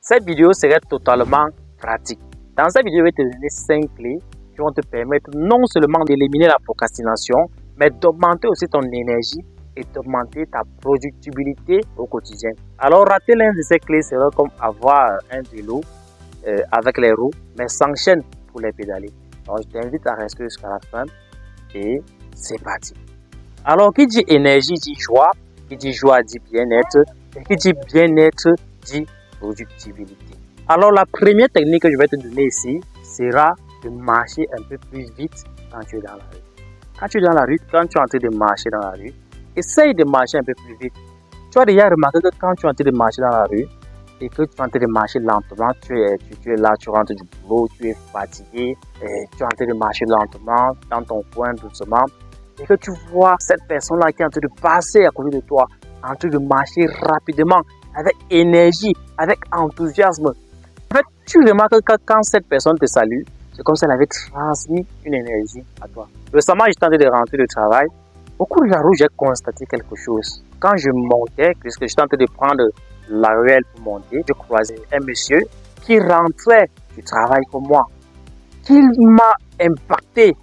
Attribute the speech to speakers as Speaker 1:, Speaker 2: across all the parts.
Speaker 1: Cette vidéo serait totalement pratique. Dans cette vidéo, je vais te donner 5 clés qui vont te permettre non seulement d'éliminer la procrastination, mais d'augmenter aussi ton énergie et d'augmenter ta productivité au quotidien. Alors, rater l'un de ces clés serait comme avoir un vélo avec les roues, mais sans chaîne pour les pédaler. Donc, je t'invite à rester jusqu'à la fin et c'est parti. Alors, qui dit énergie dit joie, qui dit joie dit bien-être, et qui dit bien-être dit productivité. Alors, la première technique que je vais te donner ici sera de marcher un peu plus vite quand tu es dans la rue. Quand tu es dans la rue, quand tu es en train de marcher dans la rue, essaye de marcher un peu plus vite. Tu as déjà remarqué que quand tu es en train de marcher dans la rue et que tu es en train de marcher lentement, tu es là, tu rentres du boulot, tu es fatigué, et tu es en train de marcher lentement dans ton coin doucement et que tu vois cette personne-là qui est en train de passer à côté de toi, en train de marcher rapidement, avec énergie, avec enthousiasme. En fait, tu remarques que quand cette personne te salue, c'est comme si elle avait transmis une énergie à toi. Récemment, j'étais en train de rentrer du travail. Au cours de la route, j'ai constaté quelque chose. Quand je montais, puisque j'étais en train de prendre la ruelle pour monter, je croisais un monsieur qui rentrait du travail comme moi, qui m'a impacté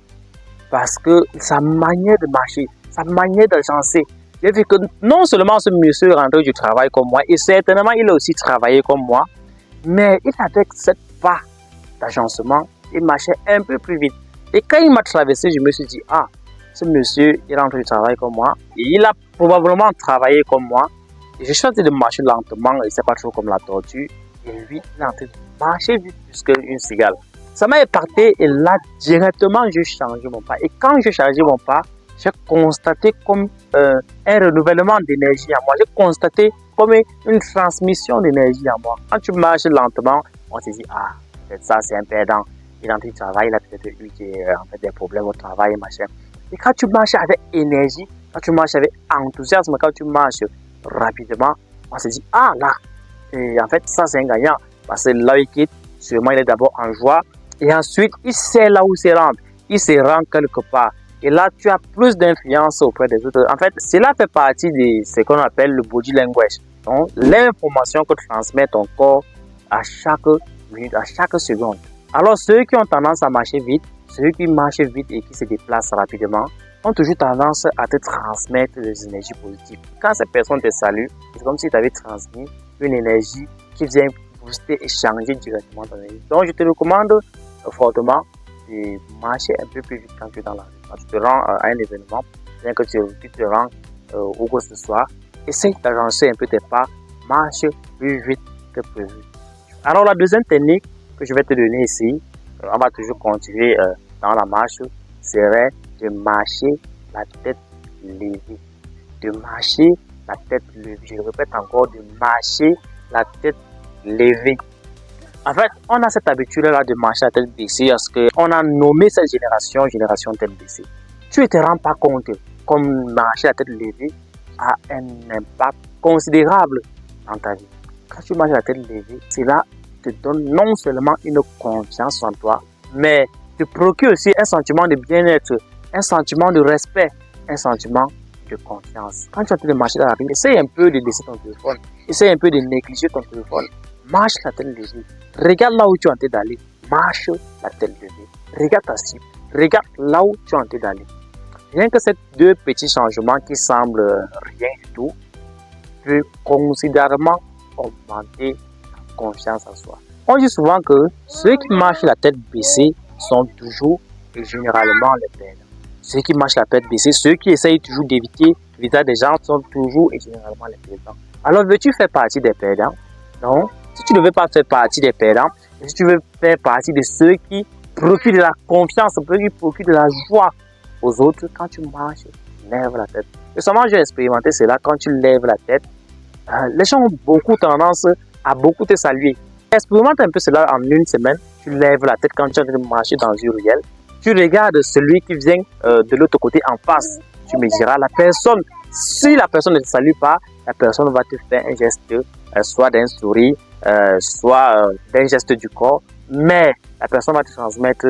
Speaker 1: parce que sa manière de marcher, sa manière d'agencer. J'ai vu que non seulement ce monsieur rentrait du travail comme moi, et certainement il a aussi travaillé comme moi, mais il avait cette part d'agencement, il marchait un peu plus vite. Et quand il m'a traversé, je me suis dit, ah, ce monsieur, il rentre du travail comme moi, et il a probablement travaillé comme moi, et je suis en train de marcher lentement, et c'est pas trop comme la tortue, et lui, il est en train de marcher vite plus qu'une cigale. Ça m'a impacté, et là, directement, je changeais mon pas. Et quand je changeais mon pas, j'ai constaté comme un renouvellement d'énergie en moi. J'ai constaté comme une transmission d'énergie en moi. Quand tu marches lentement, on se dit, ah, peut-être ça, c'est un perdant. Il est en train de travailler, il a peut-être eu des problèmes au travail, machin. Et quand tu marches avec énergie, quand tu marches avec enthousiasme, quand tu marches rapidement, on se dit, ah là, et en fait, ça c'est un gagnant. Parce que là, il quitte, sûrement, il est d'abord en joie. Et ensuite, il sait là où il se rend. Il se rend quelque part. Et là, tu as plus d'influence auprès des autres. En fait, cela fait partie de ce qu'on appelle le body language. Donc, l'information que transmet ton corps à chaque minute, à chaque seconde. Alors, ceux qui ont tendance à marcher vite, ceux qui marchent vite et qui se déplacent rapidement, ont toujours tendance à te transmettre des énergies positives. Quand cette personne te salue, c'est comme si tu avais transmis une énergie qui vient booster et changer directement ton énergie. Donc, je te recommande fortement de marcher un peu plus vite quand tu es dans la rue. Quand tu te rends à un événement, bien que tu te rends où que ce soit, essaye d'agencer un peu tes pas, marche plus vite que prévu. Alors, la deuxième technique que je vais te donner ici, on va toujours continuer dans la marche, serait de marcher la tête levée. De marcher la tête levée. Je le répète encore, de marcher la tête levée. En fait, on a cette habitude-là de marcher à tête baissée parce qu'on a nommé cette génération tête baissée. Tu ne te rends pas compte comme marcher à tête levée a un impact considérable dans ta vie. Quand tu marches à la tête levée, cela te donne non seulement une confiance en toi, mais te procure aussi un sentiment de bien-être, un sentiment de respect, un sentiment de confiance. Quand tu es en train de marcher dans la rue, essaye un peu de laisser ton téléphone, essaye un peu de négliger ton téléphone. Marche la tête levée. Regarde là où tu es en train d'aller. Marche la tête levée. Regarde ta cible. Regarde là où tu es en train d'aller. Rien que ces deux petits changements qui semblent rien du tout peut considérablement augmenter la confiance en soi. On dit souvent que ceux qui marchent la tête baissée sont toujours et généralement les perdants. Ceux qui marchent la tête baissée, ceux qui essayent toujours d'éviter le visage des gens sont toujours et généralement les perdants. Alors, veux-tu faire partie des perdants? Non. Si tu ne veux pas faire partie des perdants, si tu veux faire partie de ceux qui procurent de la confiance, qui procurent de la joie aux autres, quand tu marches, lève la tête. Récemment, j'ai expérimenté cela. Quand tu lèves la tête, les gens ont beaucoup tendance à beaucoup te saluer. Expérimente un peu cela en une semaine. Tu lèves la tête quand tu es en train de marcher dans une ruelle. Tu regardes celui qui vient de l'autre côté en face. Tu me diras, la personne, si la personne ne te salue pas, la personne va te faire un geste, soit d'un sourire, soit d'un geste du corps, mais la personne va te transmettre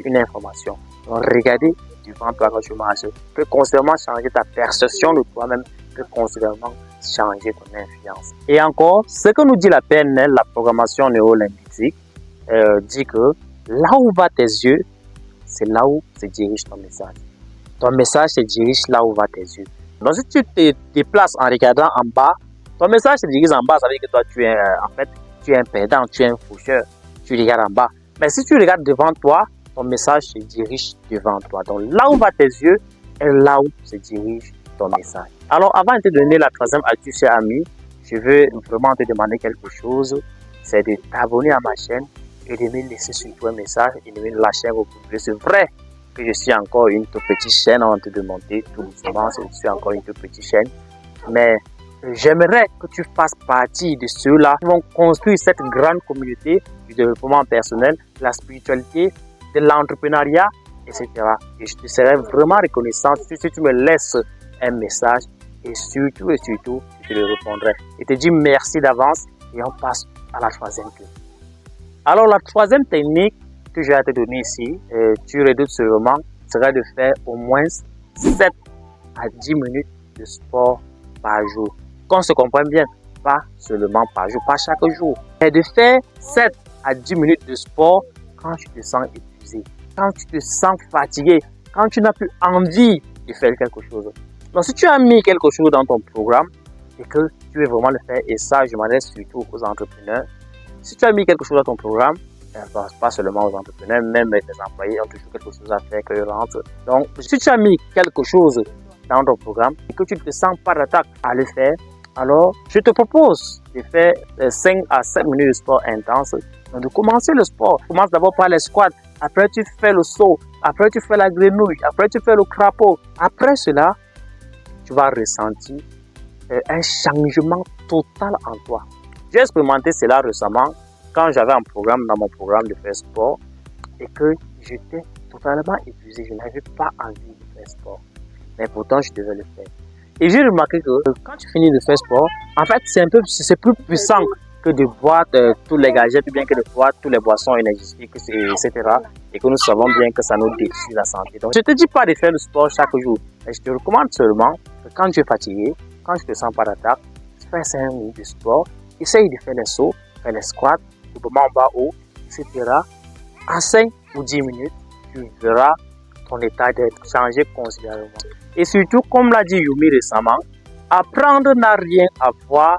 Speaker 1: une information. Donc, regardez devant toi quand tu marches peut considérablement changer ta perception de toi-même, peut considérablement changer ton influence. Et encore, ce que nous dit la PNL, la programmation neurolinguistique, dit que là où va tes yeux, c'est là où se dirige ton message. Ton message se dirige là où va tes yeux. Donc si tu te déplaces en regardant en bas, ton message se dirige en bas, ça veut dire que toi tu es un perdant, tu es un faucheur, tu regardes en bas. Mais si tu regardes devant toi, ton message se dirige devant toi. Donc là où va tes yeux est là où se dirige ton message. Alors avant de te donner la troisième astuce, cher ami, je veux vraiment te demander quelque chose, c'est de t'abonner à ma chaîne et de me laisser surtout un message et de me lâcher un pouce. C'est vrai que je suis encore une toute petite chaîne avant de monter tout doucement, je suis encore une toute petite chaîne, mais j'aimerais que tu fasses partie de ceux-là qui vont construire cette grande communauté du développement personnel, de la spiritualité, de l'entrepreneuriat, etc. Et je te serais vraiment reconnaissant si tu me laisses un message et surtout, je te le répondrai. Et te dis merci d'avance et on passe à la troisième technique. Alors la troisième technique que je vais te donner ici, tu redoutes seulement, serait de faire au moins 7 à 10 minutes de sport par jour. Qu'on se comprenne bien, pas seulement par jour, pas chaque jour, mais de faire 7 à 10 minutes de sport quand tu te sens épuisé, quand tu te sens fatigué, quand tu n'as plus envie de faire quelque chose. Donc si tu as mis quelque chose dans ton programme et que tu veux vraiment le faire, et ça je m'adresse surtout aux entrepreneurs, si tu as mis quelque chose dans ton programme, pas seulement aux entrepreneurs, même les employés ont toujours quelque chose à faire que rentre. Donc si tu as mis quelque chose dans ton programme et que tu ne te sens pas d'attaque à le faire, alors je te propose de faire 5 à 7 minutes de sport intense. Donc de commencer le sport, commence d'abord par les squats, après tu fais le saut, après tu fais la grenouille, après tu fais le crapaud. Après cela, tu vas ressentir un changement total en toi. J'ai expérimenté cela récemment quand j'avais un programme dans mon programme de faire sport et que j'étais totalement épuisé, je n'avais pas envie de faire sport. Mais pourtant, je devais le faire. Et j'ai remarqué que quand tu finis de faire sport, en fait, c'est plus puissant que de boire tous les gadgets, bien que de boire toutes les boissons énergétiques, etc. Et que nous savons bien que ça nous détruit la santé. Donc, je ne te dis pas de faire le sport chaque jour, mais je te recommande seulement que quand tu es fatigué, quand tu ne te sens pas d'attaque, fais 5 minutes de sport, essaye de faire les sauts, faire les squats, le mouvement en bas haut, etc. En 5 ou 10 minutes, tu verras ton état d'être changé considérablement. Et surtout, comme l'a dit Yumi récemment, apprendre n'a rien à voir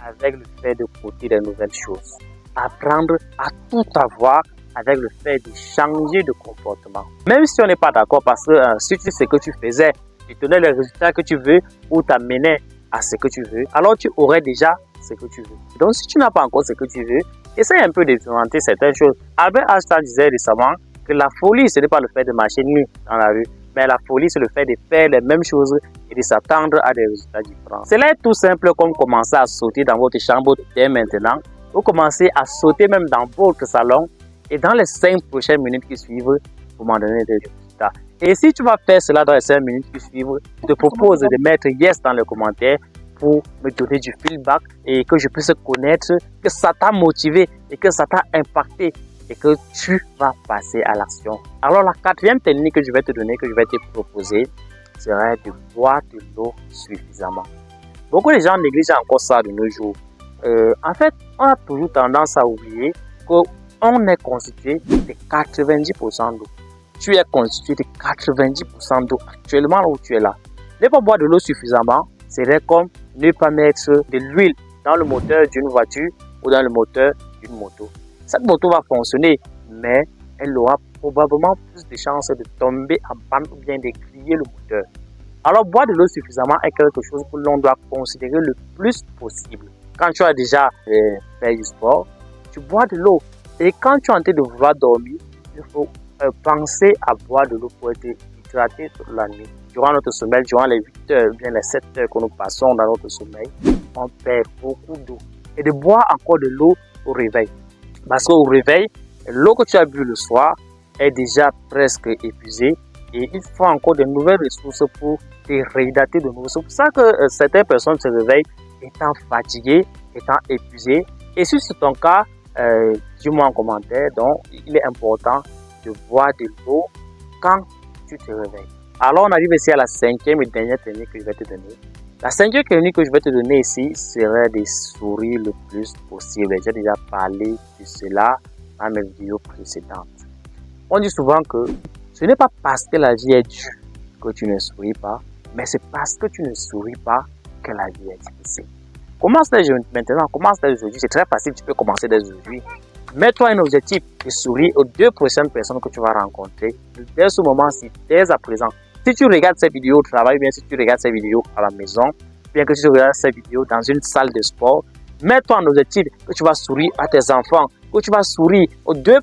Speaker 1: avec le fait de coder de nouvelles choses. Apprendre à tout avoir avec le fait de changer de comportement. Même si on n'est pas d'accord, parce que si tu sais ce que tu faisais, tu tenais les résultats que tu veux ou t'amenais à ce que tu veux, alors tu aurais déjà ce que tu veux. Donc si tu n'as pas encore ce que tu veux, essaye un peu d'expérimenter certaines choses. Albert Einstein disait récemment que la folie, ce n'est pas le fait de marcher nu dans la rue, mais la folie, c'est le fait de faire les mêmes choses et de s'attendre à des résultats différents. Cela est tout simple comme commencer à sauter dans votre chambre dès maintenant, ou commencer à sauter même dans votre salon, et dans les 5 prochaines minutes qui suivent, vous m'en donnez des résultats. Et si tu vas faire cela dans les 5 minutes qui suivent, je te propose de mettre yes dans les commentaires pour me donner du feedback et que je puisse connaître que ça t'a motivé et que ça t'a impacté et que tu vas passer à l'action. Alors la quatrième technique que je vais te donner, que je vais te proposer, serait de boire de l'eau suffisamment. Beaucoup de gens négligent encore ça de nos jours. En fait, on a toujours tendance à oublier qu'on est constitué de 90% d'eau. Tu es constitué de 90% d'eau actuellement là où tu es là. Ne pas boire de l'eau suffisamment, serait comme ne pas mettre de l'huile dans le moteur d'une voiture ou dans le moteur d'une moto. Cette moto va fonctionner, mais elle aura probablement plus de chances de tomber en panne ou bien de griller le moteur. Alors, boire de l'eau suffisamment est quelque chose que l'on doit considérer le plus possible. Quand tu as déjà fait du sport, tu bois de l'eau. Et quand tu es en train de vouloir dormir, il faut penser à boire de l'eau pour être hydraté toute la nuit. Durant notre sommeil, durant les 8 heures, bien les 7 heures que nous passons dans notre sommeil, on perd beaucoup d'eau. Et de boire encore de l'eau au réveil. Parce qu'au réveil, l'eau que tu as bu le soir est déjà presque épuisée et il faut encore de nouvelles ressources pour te réhydrater de nouveau. C'est pour ça que certaines personnes se réveillent étant fatiguées, étant épuisées. Et si c'est ton cas, dis-moi en commentaire. Donc, il est important de boire de l'eau quand tu te réveilles. Alors, on arrive ici à la 5e et dernière technique que je vais te donner. La cinquième technique que je vais te donner ici serait de sourire le plus possible. J'ai déjà parlé de cela dans mes vidéos précédentes. On dit souvent que ce n'est pas parce que la vie est dure que tu ne souris pas, mais c'est parce que tu ne souris pas que la vie est difficile. Commence dès maintenant, commence dès aujourd'hui. C'est très facile, tu peux commencer dès aujourd'hui. Mets-toi un objectif de sourire aux 2 prochaines personnes que tu vas rencontrer. Dès ce moment-ci, dès à présent. Si tu regardes ces vidéos au travail, bien si tu regardes ces vidéos à la maison, bien que tu regardes ces vidéos dans une salle de sport, mets-toi un objectif que tu vas sourire à tes enfants, que tu vas sourire aux 2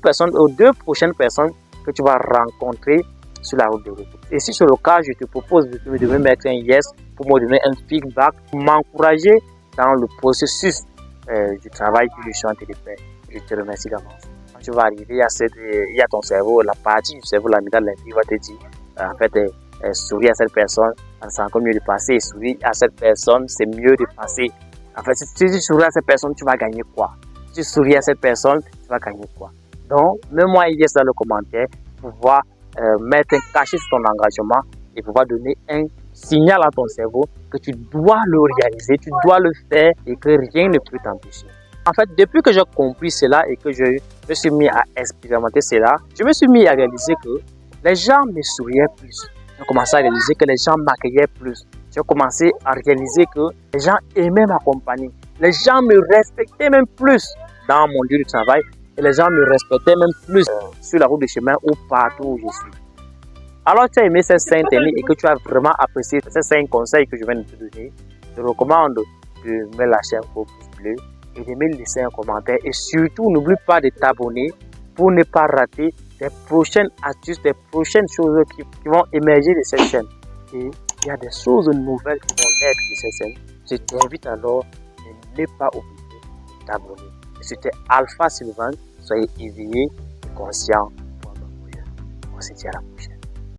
Speaker 1: prochaines personnes que tu vas rencontrer sur la route de retour. Et si c'est le cas, je te propose de me mettre un yes pour me donner un feedback, pour m'encourager dans le processus du travail que je suis en train de faire. Je te remercie d'avance. Quand tu vas arriver, il y a ton cerveau, la partie du cerveau, l'amygdale limpide va te dire, en fait, sourire à cette personne, c'est encore mieux de passer. Et sourire à cette personne, c'est mieux de passer. En fait, si tu souris à cette personne, tu vas gagner quoi? Si tu souris à cette personne, tu vas gagner quoi? Donc, mets-moi un yes dans le commentaire pour pouvoir mettre un cachet sur ton engagement et pouvoir donner un signal à ton cerveau que tu dois le réaliser, tu dois le faire et que rien ne peut t'empêcher. En fait, depuis que j'ai compris cela et que je me suis mis à expérimenter cela, je me suis mis à réaliser que les gens me souriaient plus. J'ai commencé à réaliser que les gens m'accueillaient plus. J'ai commencé à réaliser que les gens aimaient m'accompagner. Les gens me respectaient même plus dans mon lieu de travail et les gens me respectaient même plus sur la route de chemin ou partout où je suis. Alors, tu as aimé ces 5 techniques et que tu as vraiment apprécié ces 5 conseils que je viens de te donner, je te recommande de me lâcher un pouce bleu et de me laisser un commentaire. Et surtout, n'oublie pas de t'abonner pour ne pas rater des prochaines astuces, des prochaines choses qui vont émerger de cette chaîne. Et il y a des choses nouvelles qui vont naître de cette chaîne. Je t'invite alors de ne pas oublier de t'abonner. C'était Alpha Sylvain. Soyez éveillés et conscients pour un bon projet. On se dit à la prochaine.